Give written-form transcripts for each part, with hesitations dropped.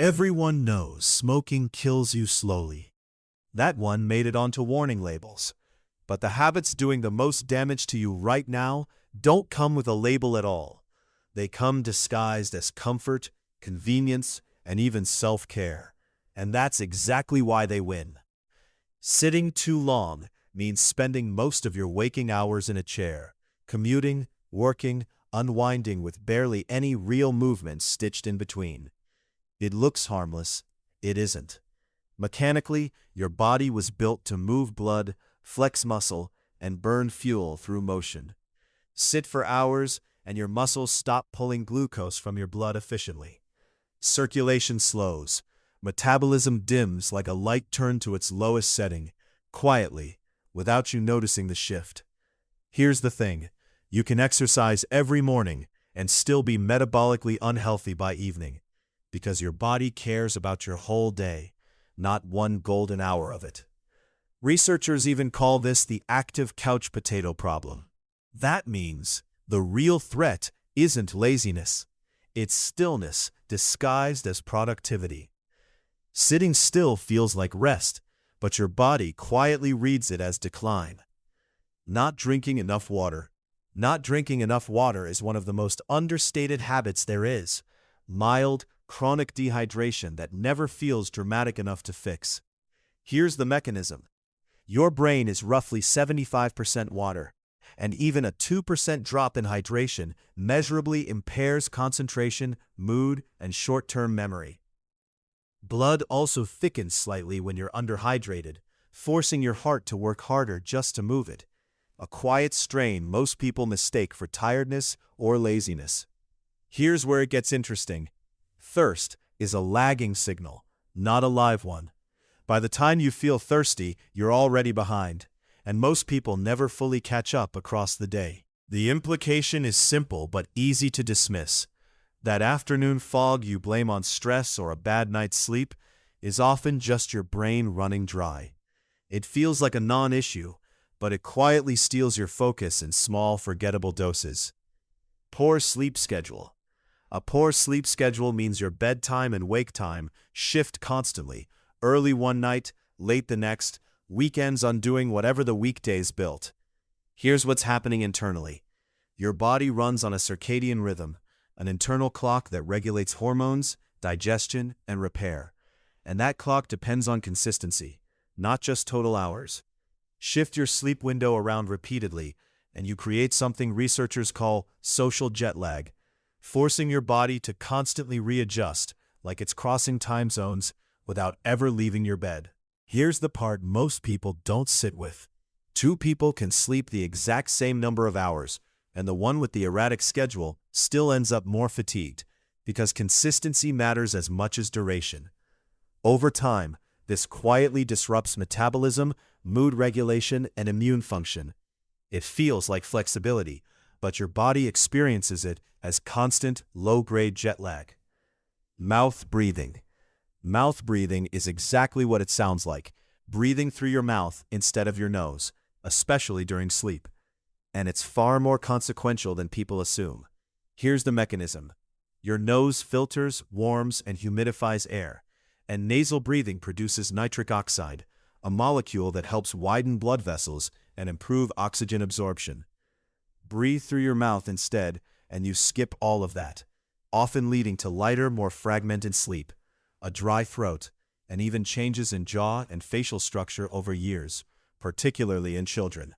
Everyone knows smoking kills you slowly. That one made it onto warning labels. But the habits doing the most damage to you right now don't come with a label at all. They come disguised as comfort, convenience, and even self-care. And that's exactly why they win. Sitting too long means spending most of your waking hours in a chair, commuting, working, unwinding with barely any real movement stitched in between. It looks harmless. It isn't. Mechanically, your body was built to move blood, flex muscle, and burn fuel through motion. Sit for hours, and your muscles stop pulling glucose from your blood efficiently. Circulation slows. Metabolism dims like a light turned to its lowest setting, quietly, without you noticing the shift. Here's the thing. You can exercise every morning and still be metabolically unhealthy by evening, because your body cares about your whole day, not one golden hour of it. Researchers even call this the active couch potato problem. That means the real threat isn't laziness. It's stillness disguised as productivity. Sitting still feels like rest, but your body quietly reads it as decline. Not drinking enough water. Not drinking enough water is one of the most understated habits there is. Mild, chronic dehydration that never feels dramatic enough to fix. Here's the mechanism. Your brain is roughly 75% water, and even a 2% drop in hydration measurably impairs concentration, mood, and short-term memory. Blood also thickens slightly when you're underhydrated, forcing your heart to work harder just to move it. A quiet strain most people mistake for tiredness or laziness. Here's where it gets interesting. Thirst is a lagging signal, not a live one. By the time you feel thirsty, you're already behind, and most people never fully catch up across the day. The implication is simple but easy to dismiss. That afternoon fog you blame on stress or a bad night's sleep is often just your brain running dry. It feels like a non-issue, but it quietly steals your focus in small, forgettable doses. Poor sleep schedule. A poor sleep schedule means your bedtime and wake time shift constantly, early one night, late the next, weekends undoing whatever the weekdays built. Here's what's happening internally. Your body runs on a circadian rhythm, an internal clock that regulates hormones, digestion, and repair. And that clock depends on consistency, not just total hours. Shift your sleep window around repeatedly, and you create something researchers call social jet lag, forcing your body to constantly readjust, like it's crossing time zones, without ever leaving your bed. Here's the part most people don't sit with. Two people can sleep the exact same number of hours, and the one with the erratic schedule still ends up more fatigued, because consistency matters as much as duration. Over time, this quietly disrupts metabolism, mood regulation, and immune function. It feels like flexibility, but your body experiences it as constant, low-grade jet lag. Mouth breathing. Mouth breathing is exactly what it sounds like, breathing through your mouth instead of your nose, especially during sleep. And it's far more consequential than people assume. Here's the mechanism. Your nose filters, warms, and humidifies air, and nasal breathing produces nitric oxide, a molecule that helps widen blood vessels and improve oxygen absorption. Breathe through your mouth instead, and you skip all of that, often leading to lighter, more fragmented sleep, a dry throat, and even changes in jaw and facial structure over years, particularly in children.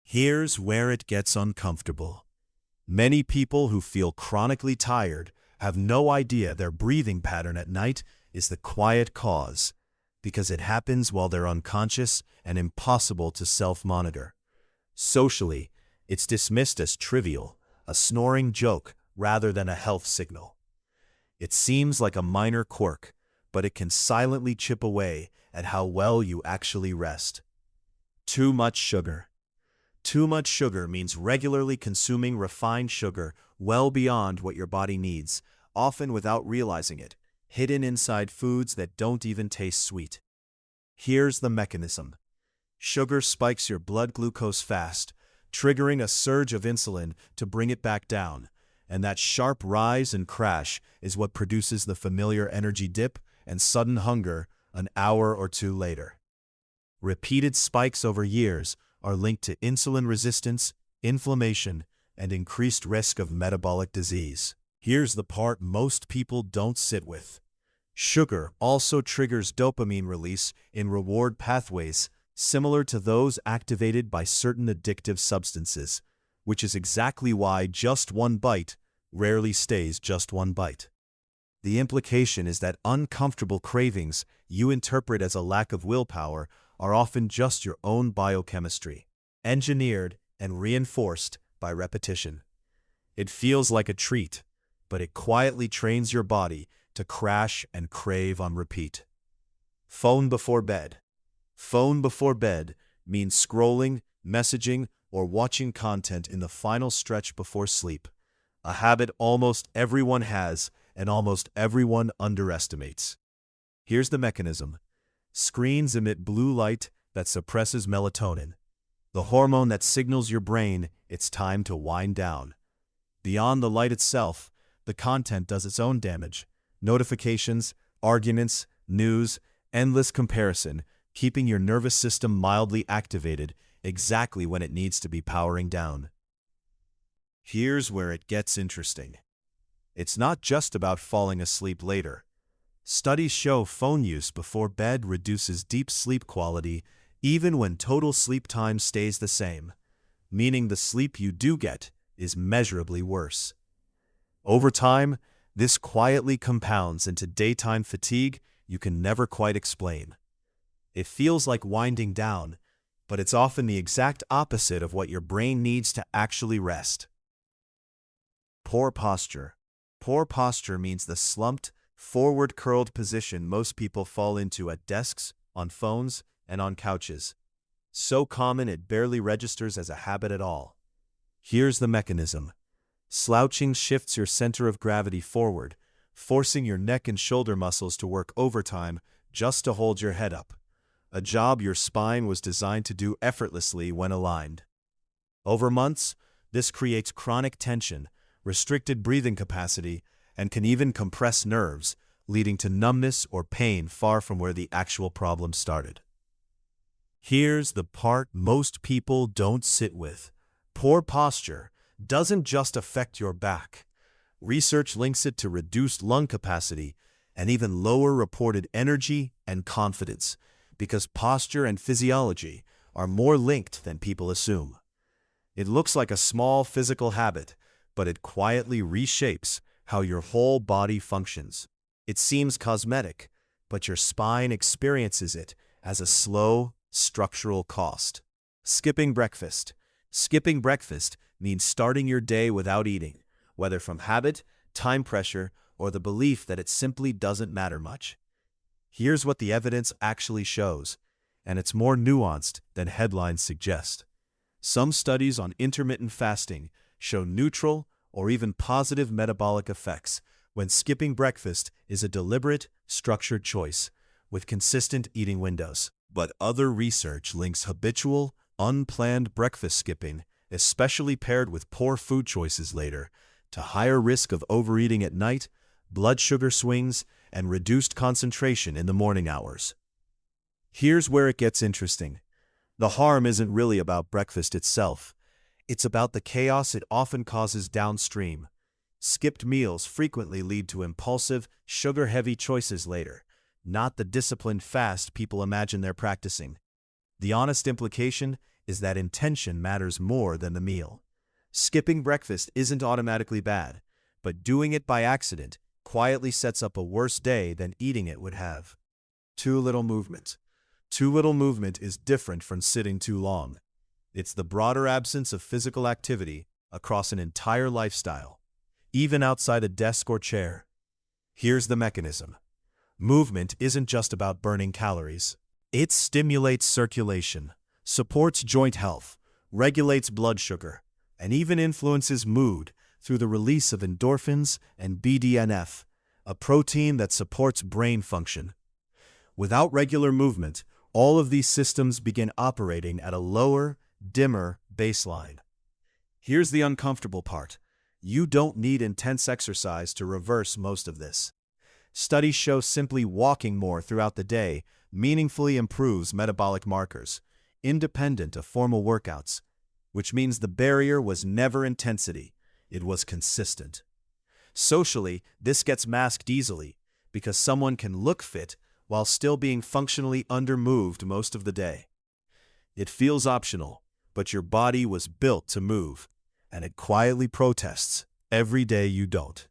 Here's where it gets uncomfortable. Many people who feel chronically tired have no idea their breathing pattern at night is the quiet cause, because it happens while they're unconscious and impossible to self-monitor. Socially, it's dismissed as trivial, a snoring joke rather than a health signal. It seems like a minor quirk, but it can silently chip away at how well you actually rest. Too much sugar. Too much sugar means regularly consuming refined sugar well beyond what your body needs, often without realizing it, hidden inside foods that don't even taste sweet. Here's the mechanism. Sugar spikes your blood glucose fast, triggering a surge of insulin to bring it back down, and that sharp rise and crash is what produces the familiar energy dip and sudden hunger an hour or two later. Repeated spikes over years are linked to insulin resistance, inflammation, and increased risk of metabolic disease. Here's the part most people don't sit with. Sugar also triggers dopamine release in reward pathways similar to those activated by certain addictive substances, which is exactly why just one bite rarely stays just one bite. The implication is that uncomfortable cravings you interpret as a lack of willpower are often just your own biochemistry, engineered and reinforced by repetition. It feels like a treat, but it quietly trains your body to crash and crave on repeat. Phone before bed. Phone before bed means scrolling, messaging, or watching content in the final stretch before sleep, a habit almost everyone has and almost everyone underestimates. Here's the mechanism. Screens emit blue light that suppresses melatonin, the hormone that signals your brain it's time to wind down. Beyond the light itself, the content does its own damage. Notifications, arguments, news, endless comparison, keeping your nervous system mildly activated exactly when it needs to be powering down. Here's where it gets interesting. It's not just about falling asleep later. Studies show phone use before bed reduces deep sleep quality even when total sleep time stays the same, meaning the sleep you do get is measurably worse. Over time, this quietly compounds into daytime fatigue you can never quite explain. It feels like winding down, but it's often the exact opposite of what your brain needs to actually rest. Poor posture. Poor posture means the slumped, forward-curled position most people fall into at desks, on phones, and on couches. So common it barely registers as a habit at all. Here's the mechanism. Slouching shifts your center of gravity forward, forcing your neck and shoulder muscles to work overtime just to hold your head up, a job your spine was designed to do effortlessly when aligned. Over months, this creates chronic tension, restricted breathing capacity, and can even compress nerves, leading to numbness or pain far from where the actual problem started. Here's the part most people don't sit with. Poor posture doesn't just affect your back. Research links it to reduced lung capacity and even lower reported energy and confidence, because posture and physiology are more linked than people assume. It looks like a small physical habit, but it quietly reshapes how your whole body functions. It seems cosmetic, but your spine experiences it as a slow, structural cost. Skipping breakfast. Skipping breakfast means starting your day without eating, whether from habit, time pressure, or the belief that it simply doesn't matter much. Here's what the evidence actually shows, and it's more nuanced than headlines suggest. Some studies on intermittent fasting show neutral or even positive metabolic effects when skipping breakfast is a deliberate, structured choice with consistent eating windows. But other research links habitual, unplanned breakfast skipping, especially paired with poor food choices later, to higher risk of overeating at night, blood sugar swings, and reduced concentration in the morning hours. Here's where it gets interesting. The harm isn't really about breakfast itself. It's about the chaos it often causes downstream. Skipped meals frequently lead to impulsive, sugar-heavy choices later, not the disciplined fast people imagine they're practicing. The honest implication is that intention matters more than the meal. Skipping breakfast isn't automatically bad, but doing it by accident quietly sets up a worse day than eating it would have. Too little movement. Too little movement is different from sitting too long. It's the broader absence of physical activity across an entire lifestyle, even outside a desk or chair. Here's the mechanism. Movement isn't just about burning calories. It stimulates circulation, supports joint health, regulates blood sugar, and even influences mood through the release of endorphins and BDNF, a protein that supports brain function. Without regular movement, all of these systems begin operating at a lower, dimmer baseline. Here's the uncomfortable part. You don't need intense exercise to reverse most of this. Studies show simply walking more throughout the day meaningfully improves metabolic markers, independent of formal workouts, which means the barrier was never intensity, it was consistent. Socially, this gets masked easily because someone can look fit while still being functionally undermoved most of the day. It feels optional, but your body was built to move, and it quietly protests every day you don't.